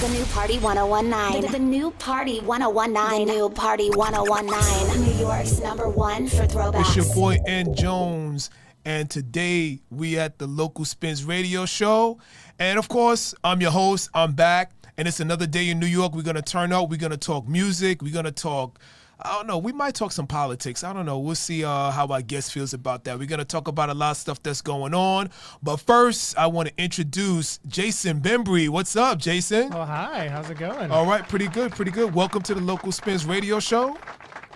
The new Party 1019. The new Party 1019. The new Party 1019. New York's #1 for throwbacks. It's your boy N Jones, and today we at the Local Spins Radio Show. And of course, I'm your host. I'm back, and it's another day in New York. We're gonna turn up. We're gonna talk music. We're gonna talk. I don't know. We might talk some politics. I don't know. We'll see how our guest feels about that. We're going to talk about a lot of stuff that's going on. But first, I want to introduce Jason Bembry. What's up, Jason? Oh, hi. How's it going? All right. Pretty good. Pretty good. Welcome to the Local Spins Radio Show.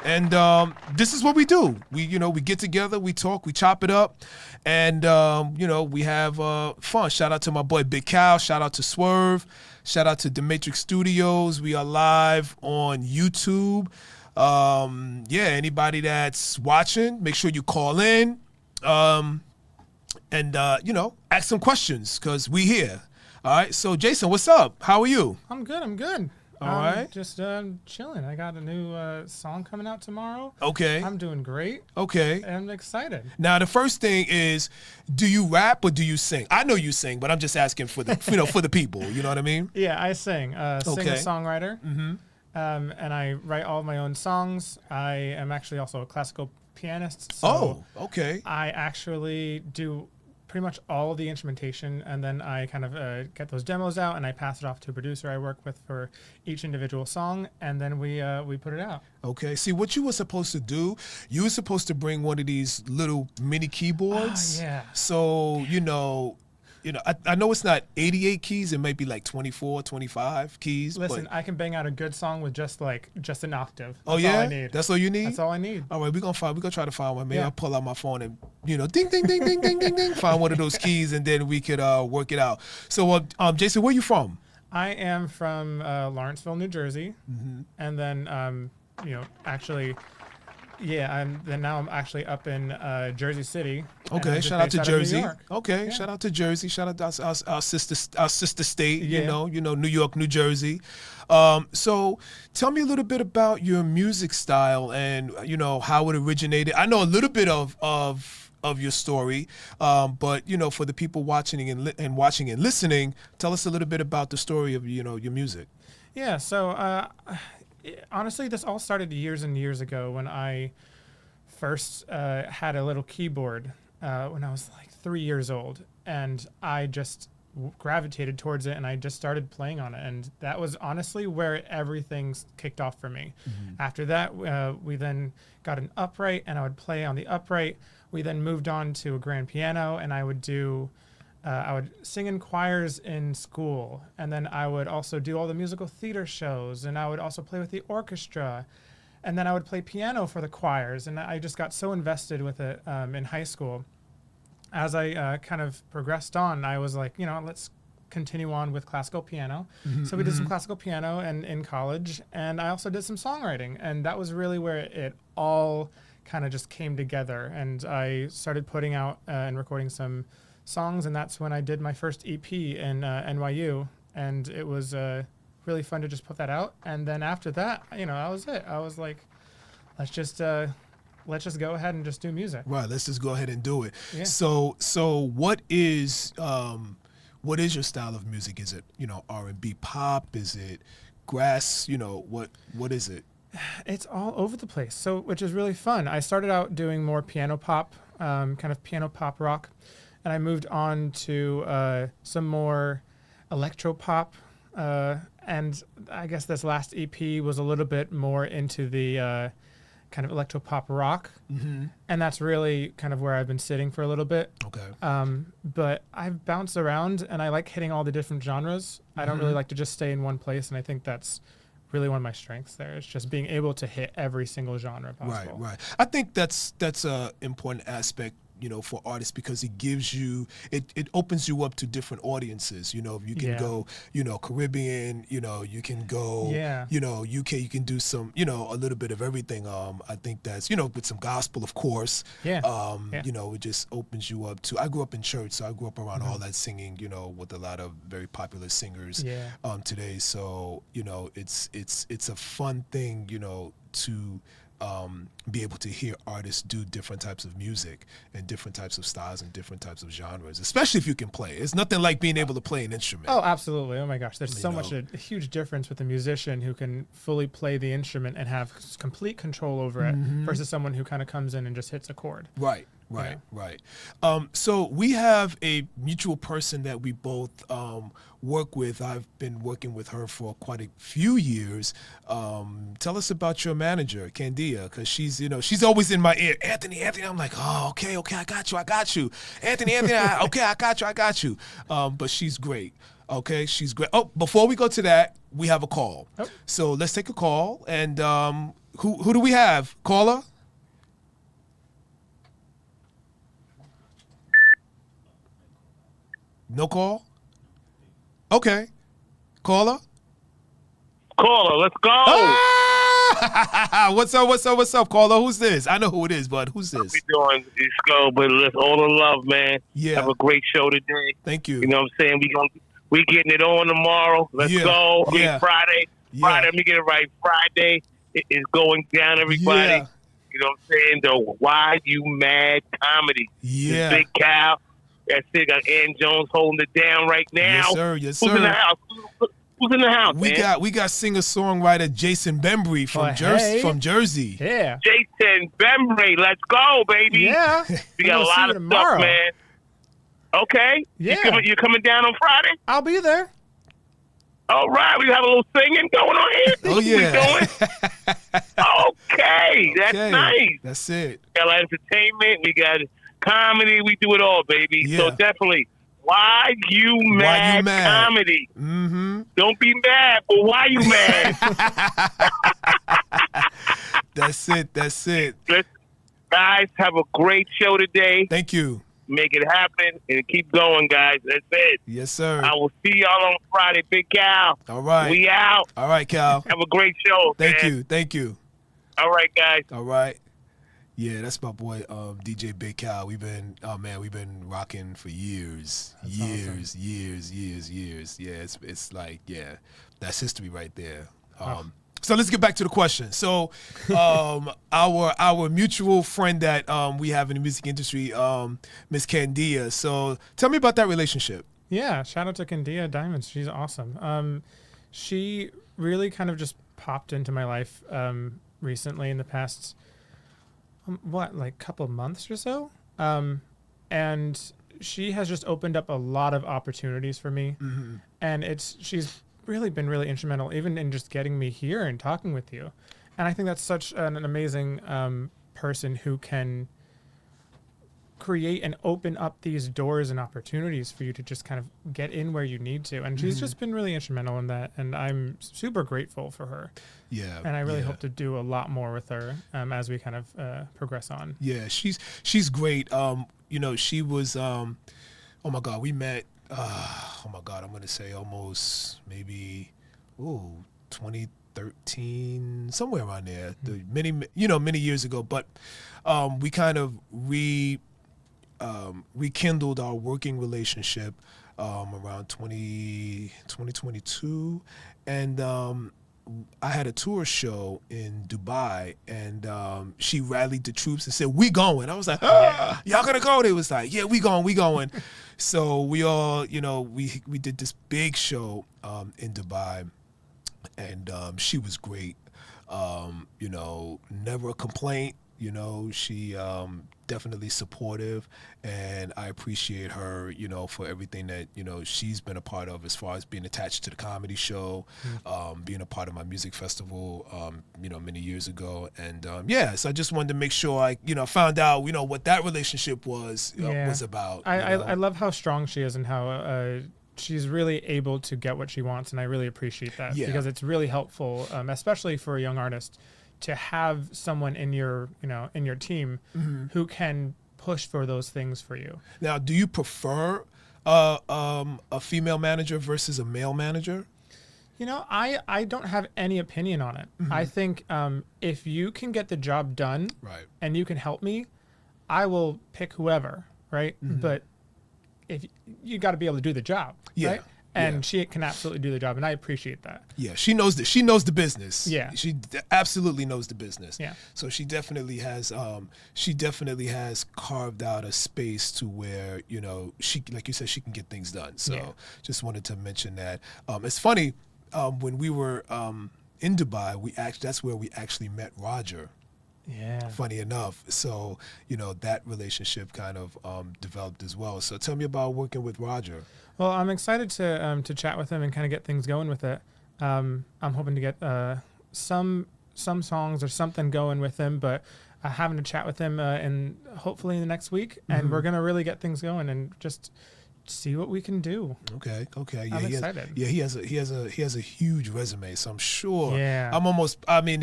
And this is what we do. We get together, we talk, we chop it up, and, we have fun. Shout out to my boy Big Cal. Shout out to Swerve. Shout out to DaMatrix Studios. We are live on YouTube. Anybody that's watching, make sure you call in, and ask some questions, because we here. All right. So, Jason, what's up? How are you? I'm good. All right. Just chilling. I got a new song coming out tomorrow. Okay. I'm doing great. Okay. I'm excited. Now, the first thing is, do you rap or do you sing? I know you sing, but I'm just asking for the, for the people. You know what I mean? Yeah, I sing. Singer, songwriter. Mm-hmm. And I write all of my own songs. I am actually also a classical pianist. So okay. I actually do pretty much all of the instrumentation, and then I kind of get those demos out, and I pass it off to a producer I work with for each individual song, and then we put it out. Okay. See, what you were supposed to do, you were supposed to bring one of these little mini keyboards. Oh, yeah. So, I know it's not 88 keys. It might be like 24, 25 keys. Listen, I can bang out a good song with just an octave. That's all I need. That's all you need? That's all I need. All right, we're gonna try to find one. Maybe I'll pull out my phone and, ding, ding, ding, ding, ding, ding, ding, find one of those keys, and then we could work it out. So, Jason, where are you from? I am from Lawrenceville, New Jersey. Mm-hmm. And then, actually... Yeah, now I'm actually up in Jersey City. Okay, shout out to Jersey. Okay, yeah. Shout out to Jersey. Shout out to our sister state. Yeah. New York, New Jersey. So tell me a little bit about your music style and how it originated. I know a little bit of your story, but for the people watching and listening, tell us a little bit about the story of your music. Yeah. So. Honestly, this all started years and years ago when I first had a little keyboard when I was like 3 years old, and I just gravitated towards it, and I just started playing on it, and that was honestly where everything kicked off for me. Mm-hmm. After that, we then got an upright, and I would play on the upright. We then moved on to a grand piano, and I would sing in choirs in school, and then I would also do all the musical theater shows, and I would also play with the orchestra, and then I would play piano for the choirs, and I just got so invested with it in high school. As I kind of progressed on, I was like, let's continue on with classical piano. Mm-hmm, so we did some classical piano in college, and I also did some songwriting, and that was really where it all kind of just came together, and I started putting out and recording some songs, and that's when I did my first EP in NYU, and it was really fun to just put that out. And then after that, that was it. I was like, let's just go ahead and just do music. Right. Let's just go ahead and do it. Yeah. So what is your style of music? Is it R&B, pop? Is it grass? What is it? It's all over the place. So which is really fun. I started out doing more piano pop, kind of piano pop rock. And I moved on to some more electro pop, and I guess this last EP was a little bit more into the kind of electro pop rock, mm-hmm. and that's really kind of where I've been sitting for a little bit. Okay. But I've bounced around, and I like hitting all the different genres. Mm-hmm. I don't really like to just stay in one place, and I think that's really one of my strengths there. It's just being able to hit every single genre possible. Right. I think that's a important aspect for artists, because it gives you, it opens you up to different audiences. If you can go, Caribbean, you can go, UK, you can do some, a little bit of everything. I think that's, with some gospel, of course. It just opens you up to, I grew up in church, so I grew up around all that singing, with a lot of very popular singers today. So, it's a fun thing, to be able to hear artists do different types of music and different types of styles and different types of genres, especially if you can play. It's nothing like being able to play an instrument. Oh, absolutely. Oh my gosh. There's so much a huge difference with a musician who can fully play the instrument and have complete control over it versus someone who kind of comes in and just hits a chord. Right. So we have a mutual person that we both work with. I've been working with her for quite a few years. Tell us about your manager, Candia, because she's always in my ear. Anthony. I'm like, oh, okay, I got you. Anthony, okay, I got you. But she's great. Okay, she's great. Oh, before we go to that, we have a call. Oh. So let's take a call. And who do we have? Caller? No call? Okay. Caller, let's go. Ah! What's up, caller? Who's this? I know who it is, but who's this? We doing? Let's go, but let's all the love, man. Yeah. Have a great show today. Thank you. You know what I'm saying? We getting it on tomorrow. Let's go. Yeah. Friday. Let me get it right. Friday is going down, everybody. Yeah. You know what I'm saying? The Why You Mad comedy. Yeah. Big Cal. That's it. Got Ann Jones holding it down right now. Yes, sir. Who's in the house? Who's in the house, man? We got singer-songwriter Jason Bembry from Jersey. Yeah. Jason Bembry. Let's go, baby. Yeah. We got a lot of stuff, man. Okay. Yeah. You coming down on Friday? I'll be there. All right. We have a little singing going on here. Oh, yeah. Okay. That's nice. That's it. We got entertainment. We got comedy. We do it all, baby. Yeah. So definitely, Why You Mad comedy. Mm-hmm. Don't be mad, but why you mad? That's it. Listen, guys, have a great show today. Thank you. Make it happen and keep going, guys. That's it. Yes, sir. I will see y'all on Friday. Big Cal. All right. We out. All right, Cal. Have a great show. Thank you. All right, guys. All right. Yeah, that's my boy, DJ Big Cal. We've been rocking for years. That's awesome. Years. Yeah, it's like, yeah, that's history right there. So let's get back to the question. So, our mutual friend that we have in the music industry, Miss Candia. So, tell me about that relationship. Yeah, shout out to Candia Diamonds. She's awesome. She really kind of just popped into my life recently in the past, couple of months or so. And she has just opened up a lot of opportunities for me. Mm-hmm. And she's really been really instrumental even in just getting me here and talking with you. And I think that's such an amazing person who can create and open up these doors and opportunities for you to just kind of get in where you need to. And she's just been really instrumental in that. And I'm super grateful for her. Yeah. And I really hope to do a lot more with her as we kind of progress on. Yeah, she's great. She was, oh my God, we met, I'm going to say almost maybe, 2013, somewhere around there, many years ago. But we kind of rekindled our working relationship around 2022. And I had a tour show in Dubai, and she rallied the troops and said, "We going." I was like, y'all gonna go? They was like, yeah, we going. So we all, we did this big show in Dubai, and she was great. Never a complaint. She definitely supportive, and I appreciate her, for everything that, she's been a part of as far as being attached to the comedy show, being a part of my music festival, many years ago. And, so I just wanted to make sure I, found out, what that relationship was about. I love how strong she is and how she's really able to get what she wants. And I really appreciate that because it's really helpful, especially for a young artist, to have someone in your team who can push for those things for you. Now, do you prefer a female manager versus a male manager? I don't have any opinion on it. Mm-hmm. I think if you can get the job done and you can help me, I will pick whoever, right? Mm-hmm. But if you got to be able to do the job, right? And she can absolutely do the job, and I appreciate that. Yeah, she knows the business. Yeah, she absolutely knows the business. Yeah, so she definitely has carved out a space to where she, like you said, she can get things done. So just wanted to mention that. It's funny when we were in Dubai, that's where we actually met Roger. Yeah. Funny enough. So, that relationship kind of developed as well. So tell me about working with Roger. Well, I'm excited to chat with him and kind of get things going with it. I'm hoping to get some songs or something going with him, but having to chat with him in hopefully in the next week, and we're gonna really get things going and just see what we can do. Okay. Yeah, I'm excited. He has a huge resume, so I'm sure. Yeah.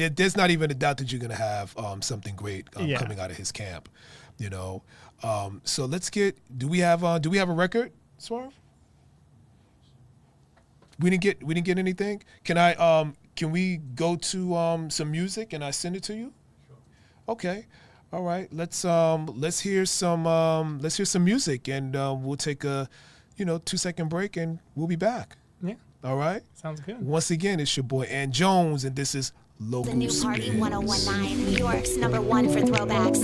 There's not even a doubt that you're gonna have something great coming out of his camp. So let's get. Do we have a record, Swerve? We didn't get anything. Can we go to some music and I send it to you? Sure. Okay. All right. Let's hear some music and we'll take a 2-second break and we'll be back. Yeah. All right. Sounds good. Once again, it's your boy Ann Jones and this is Local The new Spins. Party 1019, New York's #1 for throwbacks.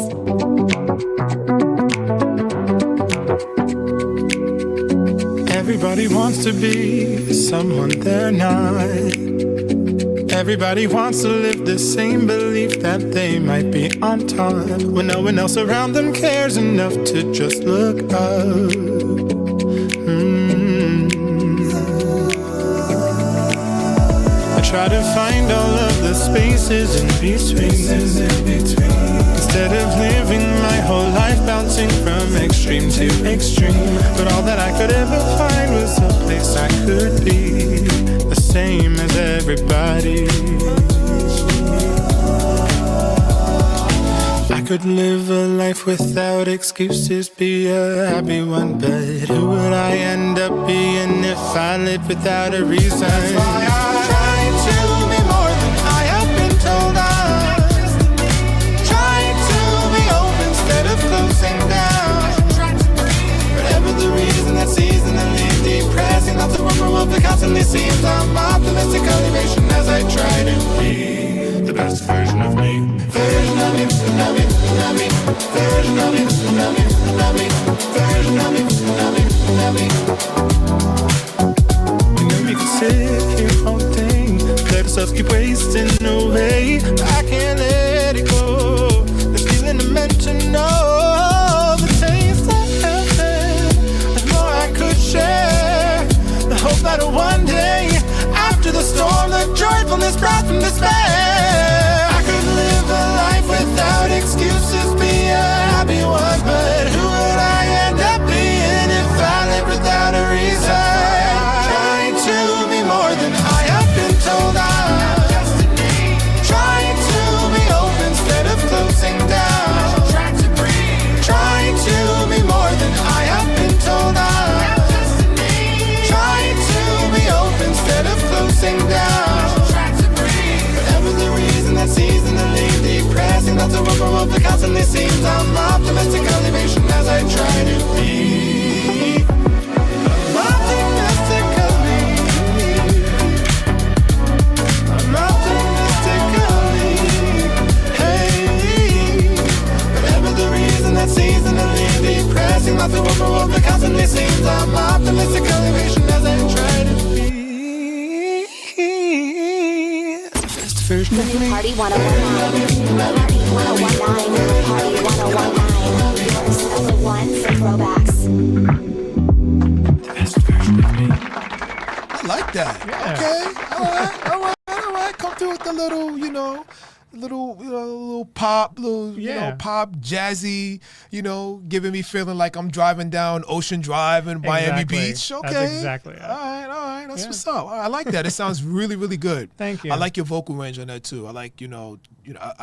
Everybody wants to be someone they're not. Everybody wants to live the same belief that they might be on top, when no one else around them cares enough to just look up. I try to find all of the spaces in between. Instead of living my whole life bouncing from extreme to extreme, but all that I could ever find was a place I could be the same as everybody. I could live a life without excuses, be a happy one, but who would I end up being if I lived without a reason? That's why I try to be more than I have been told I. Instead of closing down, whatever the reason, that seasonally depressing, not the one world that constantly seems I'm optimistic, elevation as I try to be the best version of me. Version of me, love me, love me. Version of me, love me, love me. Version of me, love me, love me. You know we can sit here all day, let ourselves keep wasting away. I can't let it go. I'm meant to know the taste of heaven. There's more I could share. The hope that one day, after the storm, the joyfulness brought from despair. I could live a life without excuses, be a happy one, but who would I end up being if I lived without a reason? Trying to be more than I have been told I'm. Trying to be open instead of closing down. Trying to be more than I have been told I'm. Trying to be open instead of closing down. Whatever the reason, that seasonally depressing, that's a world that constantly seems I'm optimistic, elevation as I try to be. I'm optimistically. I'm optimistically. Hey, whatever the reason, that seasonally depressing, not the world that constantly seems I'm optimistic, elevation as I try to be the best version The of new me. Party 1019, Party 1019, Party 1019, New York's #1 for throwbacks. The best version of me. I like that. Yeah. Okay. All right. Come through with the little pop, pop, jazzy, giving me feeling like I'm driving down Ocean Drive in Miami Beach. Okay. That's exactly it. All right. That's what's up. I like that. It sounds really, really good. Thank you. I like your vocal range on that too. I like, I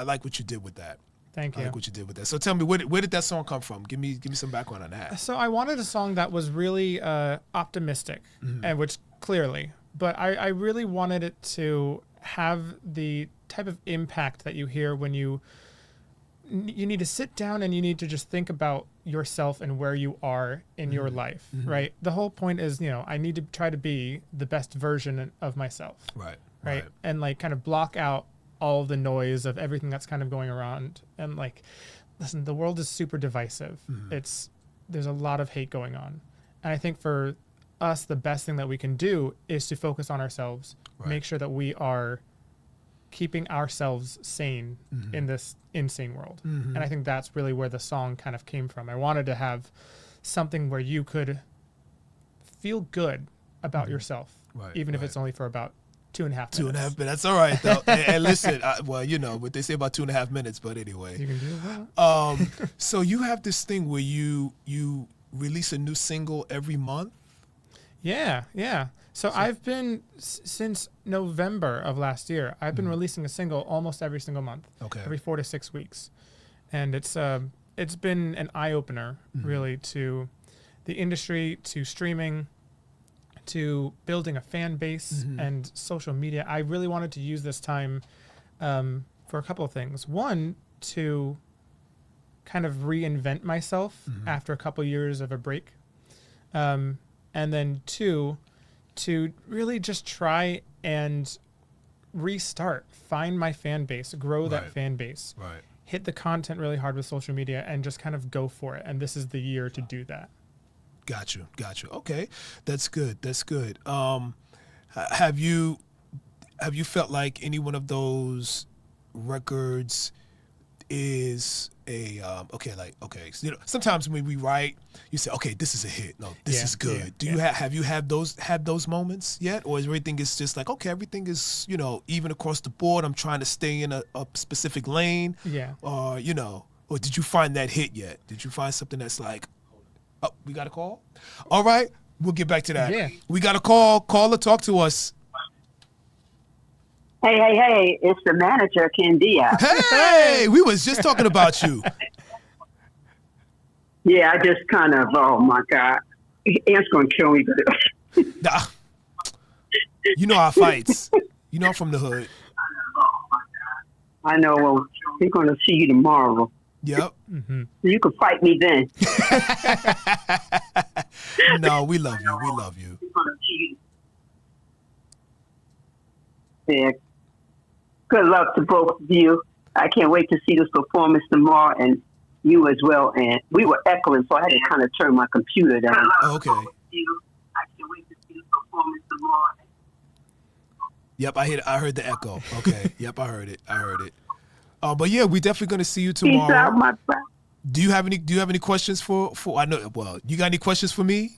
like what you did with that. Thank you. I like what you did with that. So tell me, where did that song come from? Give me some background on that. So I wanted a song that was really optimistic, and which clearly, but I really wanted it to have the type of impact that you hear when you you need to sit down and you need to just think about yourself and where you are in your life, right? The whole point is, I need to try to be the best version of myself. Right. And like kind of block out all the noise of everything that's kind of going around. And like, listen, the world is super divisive. There's a lot of hate going on. And I think for us, the best thing that we can do is to focus on ourselves, make sure that we are keeping ourselves sane in this insane world. And I think that's really where the song kind of came from. I wanted to have something where you could feel good about yourself, even if it's only for about 2.5 minutes. 2.5 minutes. That's all right, though. and listen, well, what they say about 2.5 minutes, but anyway. You can do that. So you have this thing where you release a new single every month? Yeah. So I've been, since November of last year, I've been releasing a single almost every single month. Okay. Every 4 to 6 weeks. And it's been an eye-opener, really, to the industry, to streaming, to building a fan base and social media. I really wanted to use this time for a couple of things. One, to kind of reinvent myself after a couple years of a break. And then two, to really just try and restart, find my fan base, grow that fan base, hit the content really hard with social media, and just kind of go for it. And this is the year to do that. Got you. Okay, that's good. Have you felt like any one of those records is a so, sometimes when we write, you say, okay, this is a hit. No, this is good. Do you have you had those moments yet, or is everything is just like, okay, everything is even across the board? I'm trying to stay in a specific lane. Or or did you find that hit yet? Did you find something that's like, oh, we got a call? All right, we'll get back to that. Yeah. We got a call. Caller, talk to us. Hey, it's the manager, Candia. Hey, we was just talking about you. Yeah, I just kind of, oh my God. Ant's going to kill me. Nah. You know our fights. You know I'm from the hood. I know, well, we're going to see you tomorrow. Yep. You can fight me then. No, we love you. We love you. Yeah. Good luck to both of you. I can't wait to see this performance tomorrow, and you as well. And we were echoing, so I had to kind of turn my computer down. Okay. I can't wait to see this performance tomorrow. Yep, I heard the echo. Okay. Yep, I heard it. But yeah, we definitely gonna see you tomorrow. Peace out, my friend. Do you have any questions for I know, well, you got any questions for me?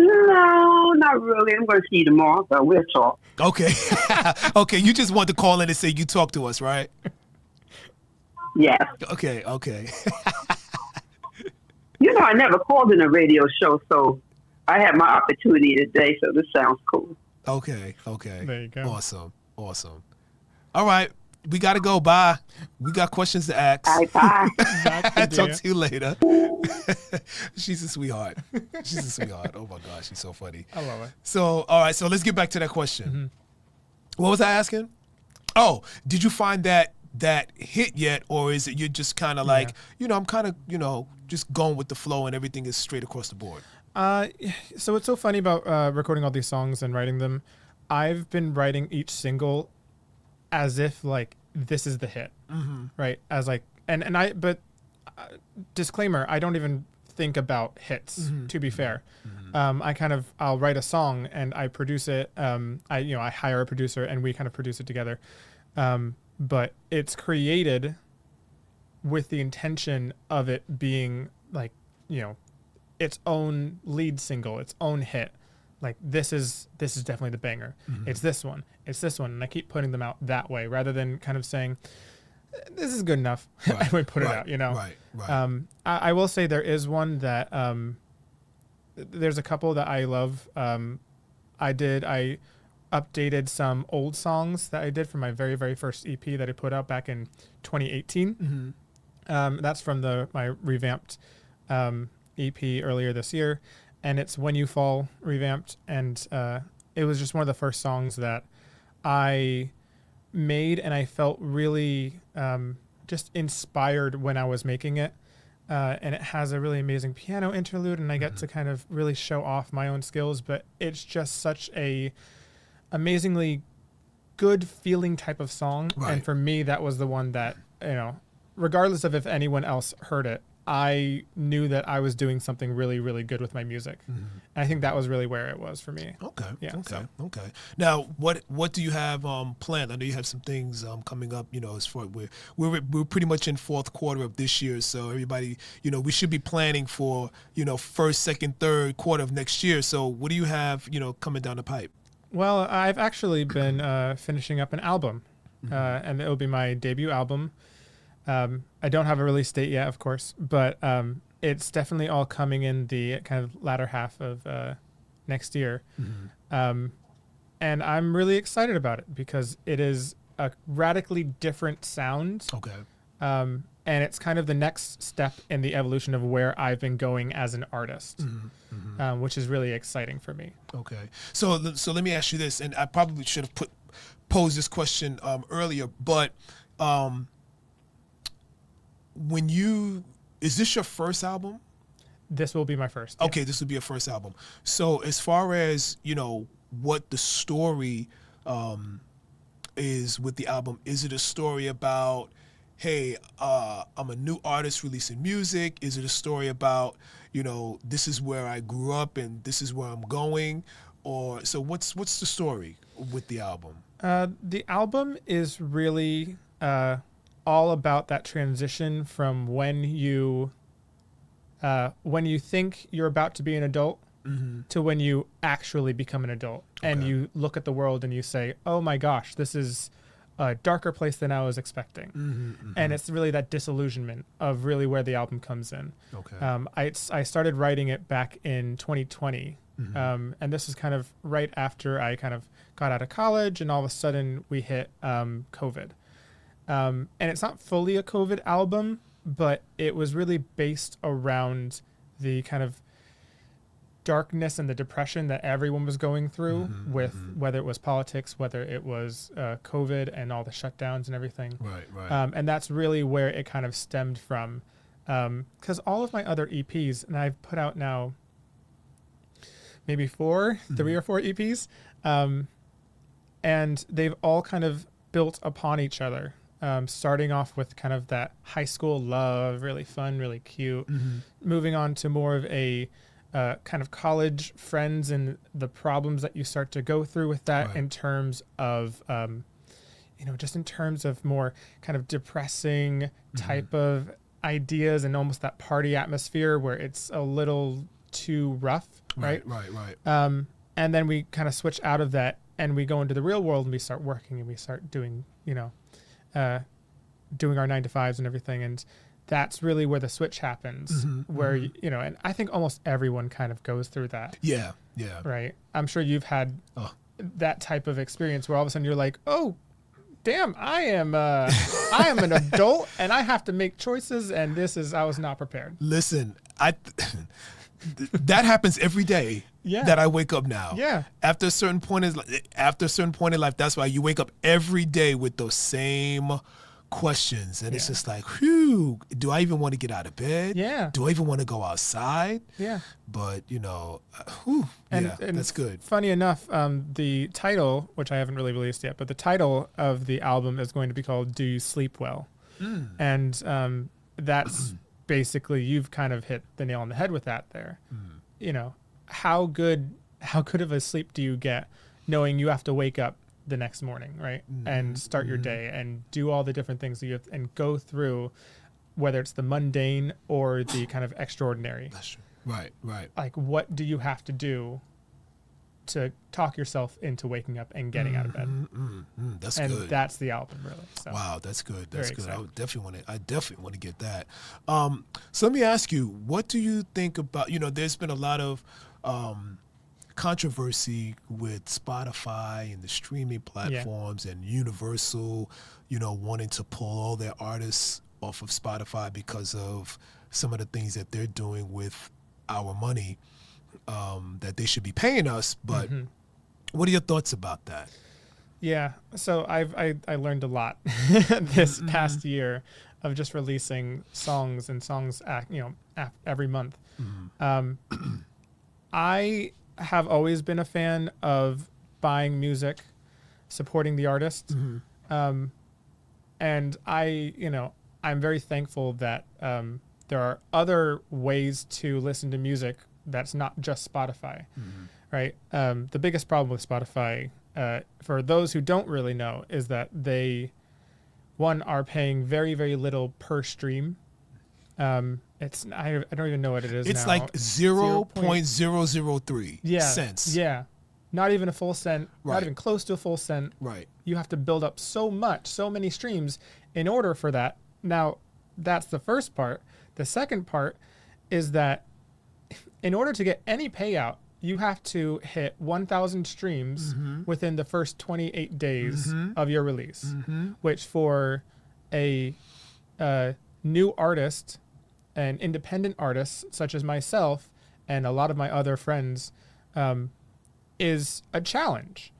No, not really. I'm going to see you tomorrow, but we'll talk. Okay. Okay, you just want to call in and say you talk to us, right? Yes. Okay. I never called in a radio show, so I had my opportunity today, so this sounds cool. Okay. There you go. Awesome. All right. We got to go. Bye. We got questions to ask. All right, bye. Talk to you later. She's a sweetheart. Oh, my gosh. She's so funny. I love it. So, all right. So let's get back to that question. What was I asking? Oh, did you find that hit yet? Or is it you're just kind of like, I'm kind of, just going with the flow and everything is straight across the board? So what's so funny about recording all these songs and writing them, I've been writing each single as if like this is the hit, right? As like, but disclaimer, I don't even think about hits, to be fair. I'll write a song and I produce it. I hire a producer and we kind of produce it together. But it's created with the intention of it being like, its own lead single, its own hit. Like this is definitely the banger. It's this one, and I keep putting them out that way rather than kind of saying this is good enough. I would put it out, Right. I will say there is one that there's a couple that I love. I updated some old songs that I did from my very, very first EP that I put out back in 2018. That's from my revamped EP earlier this year. And it's When You Fall revamped. And it was just one of the first songs that I made, and I felt really just inspired when I was making it. And it has a really amazing piano interlude, and I get to kind of really show off my own skills. But it's just such a amazingly good feeling type of song. Right. And for me, that was the one that, regardless of if anyone else heard it, I knew that I was doing something really, really good with my music. And I think that was really where it was for me. Okay. Yeah, Okay. Now, what do you have planned? I know you have some things coming up. As far we're pretty much in fourth quarter of this year, so everybody, we should be planning for first, second, third quarter of next year. So what do you have coming down the pipe? Well, I've actually been finishing up an album, and it'll be my debut album. I don't have a release date yet, of course, but it's definitely all coming in the kind of latter half of next year. And I'm really excited about it because it is a radically different sound. Okay. And it's kind of the next step in the evolution of where I've been going as an artist, which is really exciting for me. Okay. So let me ask you this, and I probably should have posed this question earlier, but is this your first album? This will be my first. Yeah. Okay, this will be your first album. So as far as, what the story is with the album, is it a story about, hey, I'm a new artist releasing music? Is it a story about, this is where I grew up and this is where I'm going? Or so what's the story with the album? The album is really all about that transition from when you think you're about to be an adult to when you actually become an adult. Okay. And you look at the world and you say, oh my gosh, this is a darker place than I was expecting. And it's really that disillusionment of really where the album comes in. Okay. I started writing it back in 2020. And this is kind of right after I kind of got out of college, and all of a sudden we hit COVID. And it's not fully a COVID album, but it was really based around the kind of darkness and the depression that everyone was going through with whether it was politics, whether it was COVID and all the shutdowns and everything. Right. And that's really where it kind of stemmed from. Because all of my other EPs, and I've put out now maybe 3 or 4 EPs, and they've all kind of built upon each other. Starting off with kind of that high school love, really fun, really cute, moving on to more of a kind of college friends and the problems that you start to go through with that in terms of, just in terms of more kind of depressing type of ideas and almost that party atmosphere where it's a little too rough, right? Right. And then we kind of switch out of that and we go into the real world and we start working and we start doing, doing our 9-to-5s and everything. And that's really where the switch happens, where, and I think almost everyone kind of goes through that. Yeah. Right. I'm sure you've had that type of experience where all of a sudden you're like, oh, damn, I am an adult and I have to make choices. And I was not prepared. Listen, that happens every day. Yeah. That I wake up now. Yeah. After a certain point in life, that's why you wake up every day with those same questions, and it's just like, whew, do I even want to get out of bed? Yeah. Do I even want to go outside? Yeah. But and that's good. Funny enough, the title, which I haven't really released yet, but the title of the album is going to be called "Do You Sleep Well?" And that's basically, you've kind of hit the nail on the head with that there. How good of a sleep do you get knowing you have to wake up the next morning, right? And start your day and do all the different things that you have and go through, whether it's the mundane or the kind of extraordinary. That's true. Right. Like, what do you have to do to talk yourself into waking up and getting out of bed? That's and good. That's the album, really. So. Wow, that's good. That's good. Exciting. I definitely want to get that. So let me ask you, what do you think about? There's been a lot of controversy with Spotify and the streaming platforms and Universal, wanting to pull all their artists off of Spotify because of some of the things that they're doing with our money, that they should be paying us. But what are your thoughts about that? Yeah. So I learned a lot this past year of just releasing songs and songs, every month. I have always been a fan of buying music, supporting the artist. And I'm very thankful that there are other ways to listen to music that's not just Spotify, right? The biggest problem with Spotify, for those who don't really know, is that they, one, are paying very, very little per stream. I don't even know what it is now. It's like 0.003 cents. Yeah. Not even a full cent, not even close to a full cent. Right. You have to build up so many streams in order for that. Now, that's the first part. The second part is that in order to get any payout, you have to hit 1,000 streams within the first 28 days of your release, which for a new artist, an independent artist such as myself and a lot of my other friends, is a challenge.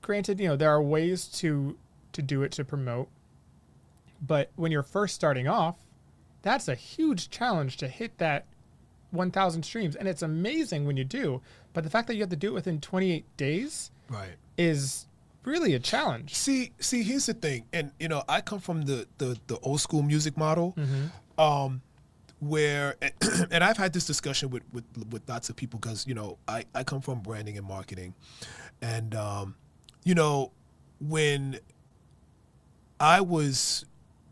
Granted, there are ways to do it, to promote, but when you're first starting off, that's a huge challenge to hit that 1,000 streams, and it's amazing when you do. But the fact that you have to do it within 28 days, is really a challenge. See, here's the thing, and I come from the old school music model, where, and I've had this discussion with lots of people because I come from branding and marketing, and when I was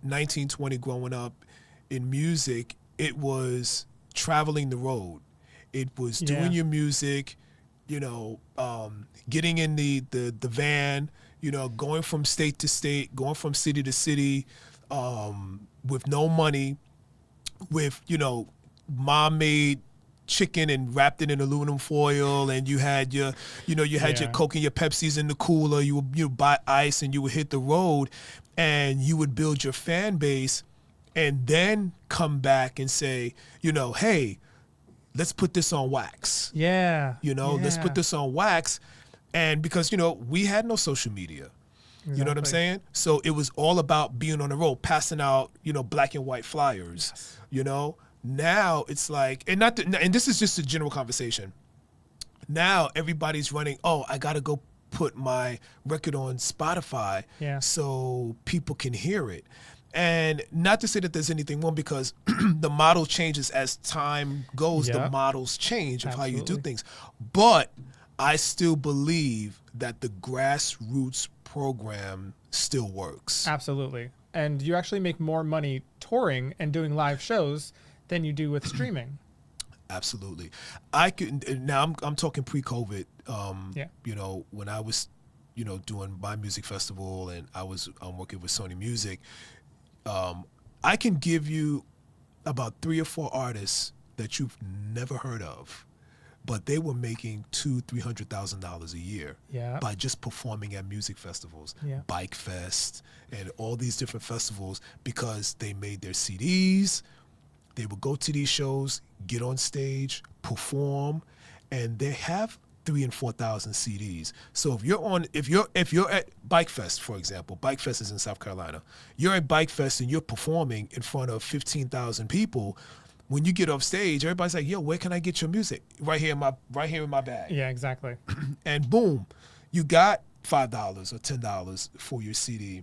19, 20 growing up in music, it was traveling the road. It was doing your music, getting in the van, going from state to state, going from city to city, with no money, with, mom made chicken and wrapped it in aluminum foil, and you had your, your Coke and your Pepsis in the cooler. You would buy ice and you would hit the road, and you would build your fan base, and then come back and say, hey, let's put this on wax. Let's put this on wax. And because, we had no social media. Exactly. You know what I'm saying? So it was all about being on the road, passing out, black and white flyers. Now it's like, and this is just a general conversation. Now everybody's running, I got to go put my record on Spotify so people can hear it. And not to say that there's anything wrong, because the model changes as time goes. The models change of how you do things. But I still believe that the grassroots program still works. Absolutely. And you actually make more money touring and doing live shows than you do with streaming. Absolutely. Now I'm talking pre-COVID. When I was, doing my music festival, and I was working with Sony Music. I can give you about 3 or 4 artists that you've never heard of, but they were making $200,000-$300,000 a year by just performing at music festivals, Bike Fest, and all these different festivals, because they made their CDs. They would go to these shows, get on stage, perform, and they have 3,000 and 4,000 CDs. So if you're at Bike Fest, for example, Bike Fest is in South Carolina. You're at Bike Fest and you're performing in front of 15,000 people. When you get off stage, everybody's like, "Yo, where can I get your music?" Right here in my bag. Yeah, exactly. And boom, you got $5 or $10 for your CD.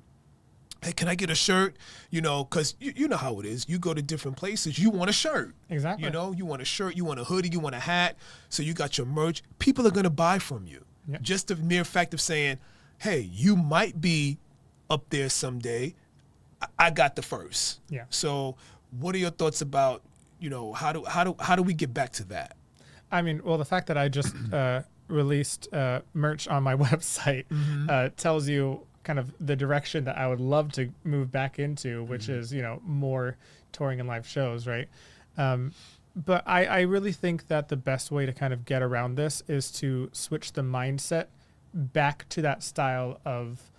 Hey, can I get a shirt? Because you know how it is. You go to different places, you want a shirt. Exactly. You want a shirt, you want a hoodie, you want a hat. So you got your merch. People are going to buy from you. Yep. Just the mere fact of saying, hey, you might be up there someday. I got the first. Yeah. So what are your thoughts about, how do we get back to that? I mean, well, the fact that I just released merch on my website tells you kind of the direction that I would love to move back into, which is, more touring and live shows, right? But I really think that the best way to kind of get around this is to switch the mindset back to that style of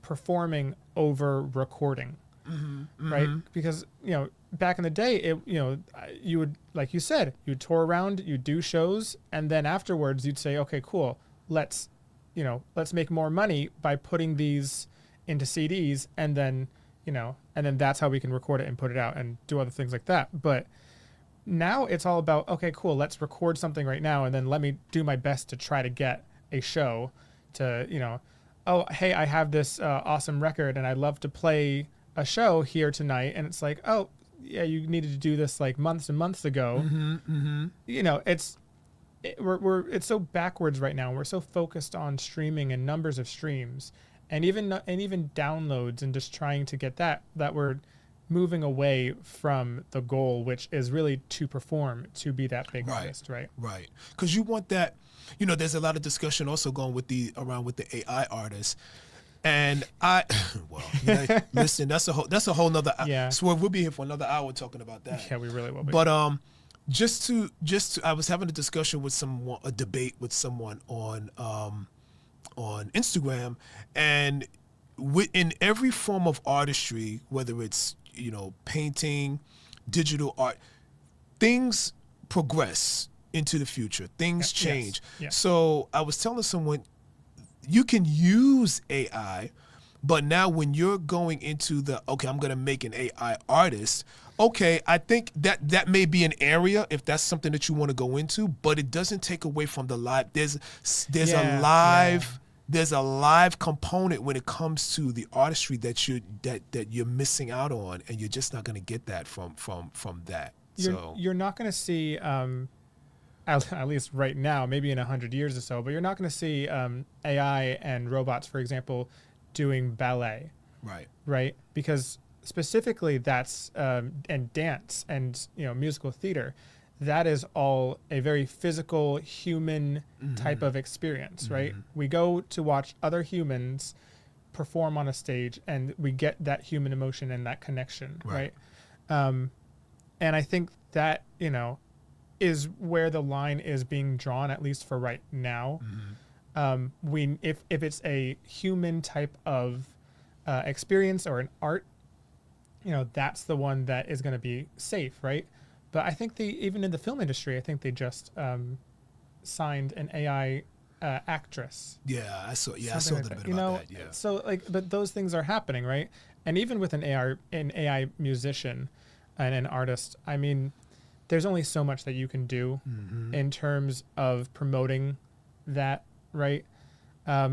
performing over recording, right? Because, back in the day, you would, like you said, you'd tour around, you'd do shows, and then afterwards you'd say, okay, cool, let's let's make more money by putting these into CDs, and then that's how we can record it and put it out and do other things like that. But now it's all about, okay, cool, let's record something right now, and then let me do my best to try to get a show to, oh, hey, I have this awesome record and I'd love to play a show here tonight. And it's like, oh, yeah, you needed to do this like months and months ago. It's so backwards right now. We're so focused on streaming and numbers of streams and even downloads and just trying to get that we're moving away from the goal, which is really to perform, to be that big artist, right? Right. Because you want that, there's a lot of discussion also going with the AI artists. And listen, that's a whole nother, Swerve, we'll be here for another hour talking about that. Yeah, we really will be. But, just to, I was having a discussion with a debate with someone on Instagram, and in every form of artistry, whether it's, painting, digital art, things progress into the future. Things change. Yes. So I was telling someone, you can use AI, but now when you're going into I'm going to make an AI artist, okay, I think that may be an area if that's something that you want to go into, but it doesn't take away from the live. There's a live component when it comes to the artistry that you're missing out on, and you're just not going to get that from that. You're not going to see, at least right now, maybe in 100 years or so, but you're not going to see AI and robots, for example, doing ballet. Right. Because specifically that's and dance and musical theater. That is all a very physical, human type of experience, right? We go to watch other humans perform on a stage, and we get that human emotion and that connection, right? And I think that, is where the line is being drawn, at least for right now. If it's a human type of experience or an art, that's the one that is going to be safe, right? But I think even in the film industry, I think they just signed an AI actress. Yeah, I saw that a bit about that. Yeah. So but those things are happening, right? And even with an AI musician and an artist, I mean, there's only so much that you can do in terms of promoting that, right? I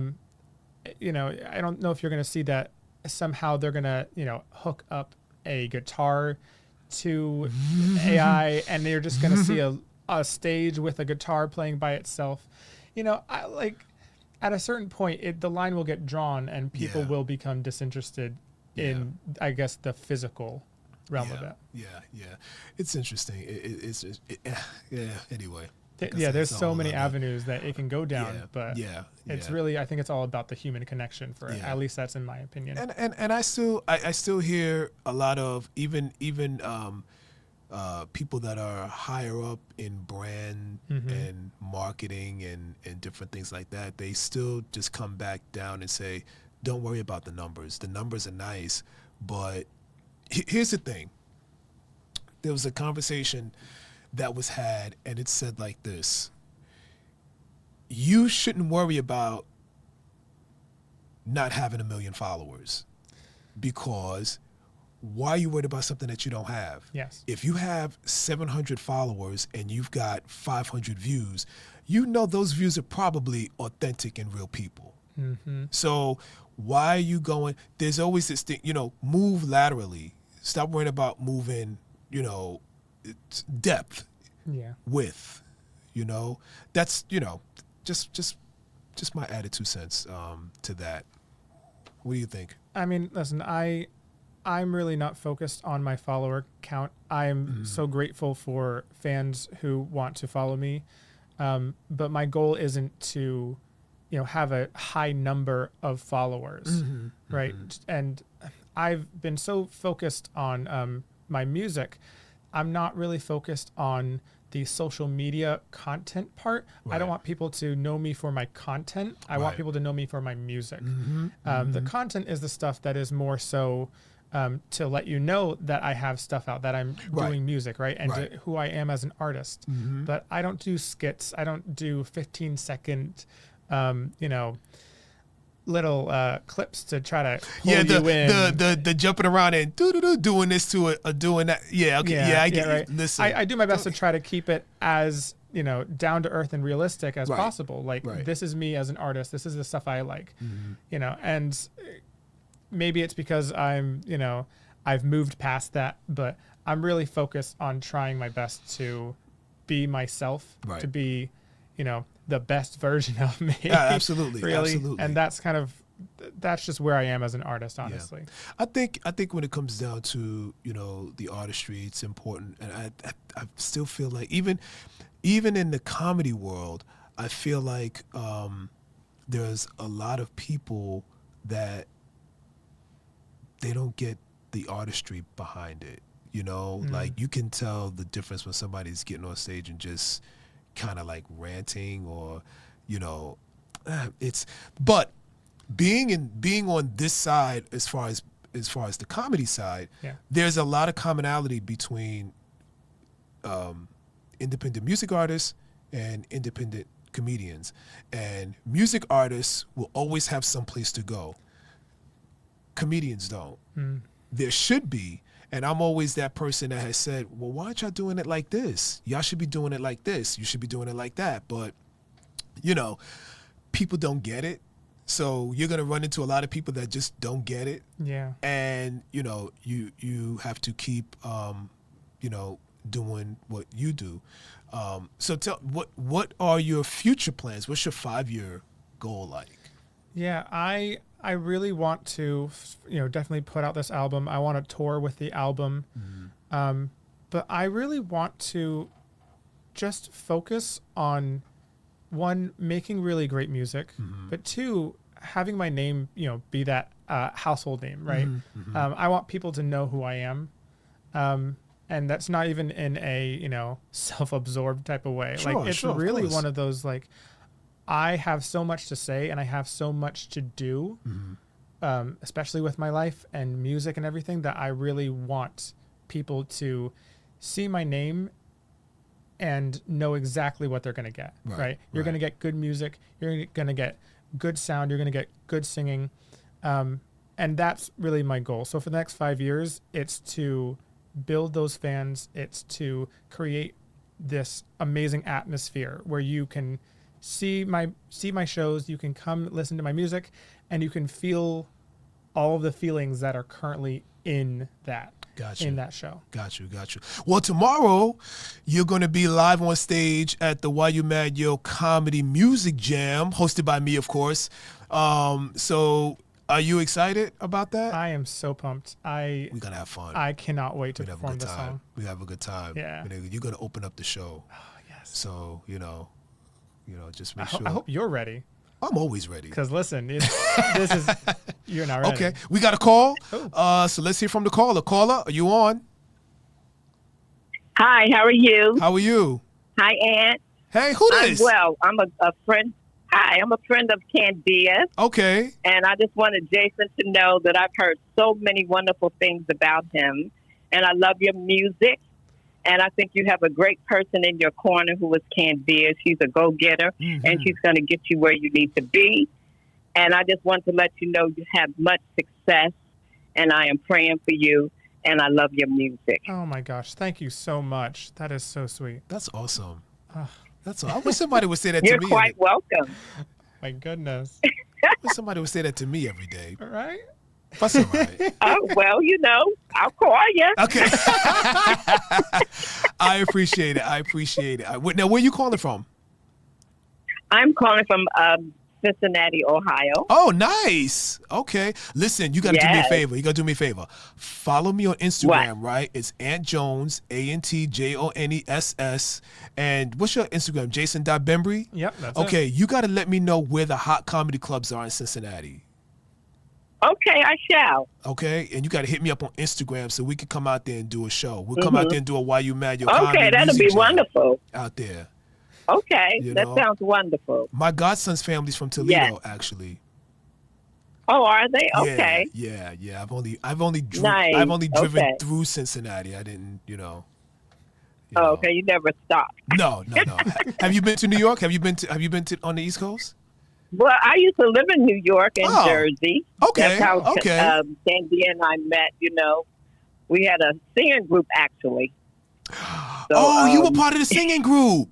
don't know if you're going to see that somehow they're going to, hook up a guitar to AI, and you're just going to see a stage with a guitar playing by itself. At a certain point, the line will get drawn, and people will become disinterested in, I guess, the physical realm of it. Yeah. It's interesting. Anyway. There's so many avenues that it can go down, but it's really, I think it's all about the human connection for it. At least that's in my opinion. And I still hear a lot of even people that are higher up in brand and marketing and different things like that. They still just come back down and say, don't worry about the numbers. The numbers are nice, but here's the thing. There was a conversation that was had, and it said like this: you shouldn't worry about not having 1 million followers, because why are you worried about something that you don't have? Yes. If you have 700 followers and you've got 500 views, those views are probably authentic and real people. So why are you going? There's always this thing, move laterally. Stop worrying about moving, depth, width, that's, just my added 2 cents to that. What do you think? I mean, listen, I'm really not focused on my follower count. I'm so grateful for fans who want to follow me. But my goal isn't to, have a high number of followers, right? And I've been so focused on my music. I'm not really focused on the social media content part. I don't want people to know me for my content. I want people to know me for my music. The content is the stuff that is more so to let you know that I have stuff out, that I'm doing music, right? And to who I am as an artist. But I don't do skits. I don't do 15-second you know, little clips to try to pull Yeah, you in. the jumping around and doing this to it or doing that. Yeah, okay. Yeah, I get right. it. Listen, I do my best to try to keep it as, you know, down to earth and realistic as possible. Like, this is me as an artist. This is the stuff I like, you know, and maybe it's because I'm, you know, I've moved past that, but I'm really focused on trying my best to be myself, to be, you know, the best version of me. Yeah, absolutely. Really. Absolutely. And that's just where I am as an artist, honestly. Yeah. I think when it comes down to, you know, the artistry, it's important. And I still feel like even in the comedy world, I feel like there's a lot of people that they don't get the artistry behind it. You know, like you can tell the difference when somebody's getting on stage and just kind of like ranting or, you know, but being on this side as far as the comedy side, there's a lot of commonality between independent music artists and independent comedians. And music artists will always have some place to go. Comedians don't. There should be. And I'm always that person that has said, well, why aren't y'all doing it like this? Y'all should be doing it like this. You should be doing it like that. But, you know, people don't get it. So you're going to run into a lot of people that just don't get it. Yeah. And, you know, you have to keep, you know, doing what you do. So what are your future plans? What's your 5-year goal like? Yeah, I really want to, you know, definitely put out this album. I want to tour with the album. But I really want to just focus on, one, making really great music, but two, having my name, you know, be that household name, right? I want people to know who I am. And that's not even in a, you know, self-absorbed type of way. Sure, like, it's sure, really one of those, like, I have so much to say and I have so much to do, especially with my life and music and everything, that I really want people to see my name and know exactly what they're going to get, right? You're going to get good music. You're going to get good sound. You're going to get good singing. And that's really my goal. So for the next 5 years, it's to build those fans. It's to create this amazing atmosphere where you can see my shows, you can come listen to my music, and you can feel all of the feelings that are currently in that show. Got you. Well, tomorrow you're going to be live on stage at the Why You Mad Yo Comedy Music Jam, hosted by me, of course. So are you excited about that? I am so pumped. We're going to have fun. I cannot wait to perform the song. We have a good time. Yeah. You're going to open up the show. Oh, yes. So, you know, just make sure. I hope you're ready. I'm always ready. Because listen, you're not ready. Okay, we got a call. So let's hear from the caller. Caller, are you on? Hi, how are you? How are you? Hi, Aunt. Hey, who this? I'm a friend. Hi, I'm a friend of Candia's. Okay. And I just wanted Jason to know that I've heard so many wonderful things about him. And I love your music. And I think you have a great person in your corner who is Candia. She's a go-getter, and she's going to get you where you need to be. And I just want to let you know you have much success, and I am praying for you, and I love your music. Oh, my gosh. Thank you so much. That is so sweet. That's awesome. That's all. I wish somebody would say that to me. You're quite welcome. My goodness. I wish somebody would say that to me every day. All right. That's all right. Oh, well, you know, I'll call you. Okay. I appreciate it. Now, where are you calling from? I'm calling from Cincinnati, Ohio. Oh, nice. Okay. Listen, you got to do me a favor. You got to do me a favor. Follow me on Instagram, right? It's Ant Jones, ANTJONESS. And what's your Instagram? Jason.Bembry? Yep, that's okay, you got to let me know where the hot comedy clubs are in Cincinnati. Okay, I shall. Okay, and you got to hit me up on Instagram so we can come out there and do a show. We'll come out there and do a Why You Mad Yo Comedy Okay, that'll Music be wonderful. out there. Okay, that sounds wonderful. My godson's family's from Toledo, actually. Oh, are they? Okay. Yeah. I've only driven through Cincinnati. I didn't, you know. Okay, you never stopped. No. Have you been to New York? Have you been to on the East Coast? Well, I used to live in New York and Oh, Jersey. okay, That's how okay. Candy and I met. You know, we had a singing group actually. So, You were part of the singing group.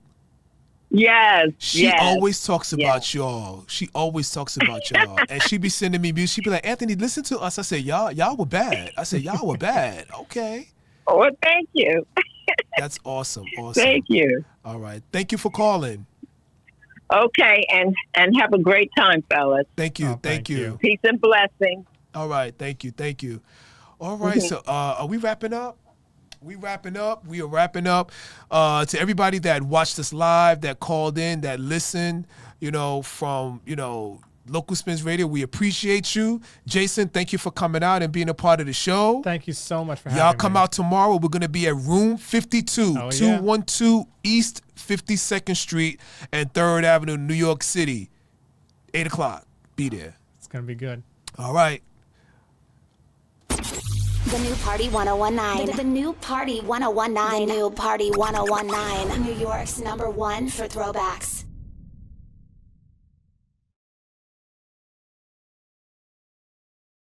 Yes. She yes. always talks about y'all. She always talks about y'all. And she be sending me music. She be like, Anthony, listen to us. I said, y'all were bad. I said, y'all were bad. Okay. Oh, thank you. That's awesome. Awesome. Thank you. All right. Thank you for calling. Okay, and have a great time, fellas. Thank you. Oh, thank you. Peace and blessings. All right. Thank you. Thank you. All right. So are we wrapping up? We are wrapping up. To everybody that watched us live, that called in, that listened, from, Local Spins Radio, we appreciate you. Jason, thank you for coming out and being a part of the show. Thank you so much for having me. Y'all come out tomorrow. We're going to be at Room 52, Oh, yeah. 212 East 52nd Street and 3rd Avenue, New York City. 8 o'clock. Be there. It's going to be good. All right. The new Party 1019. The new Party 1019. The new Party 1019. New York's #1 for throwbacks.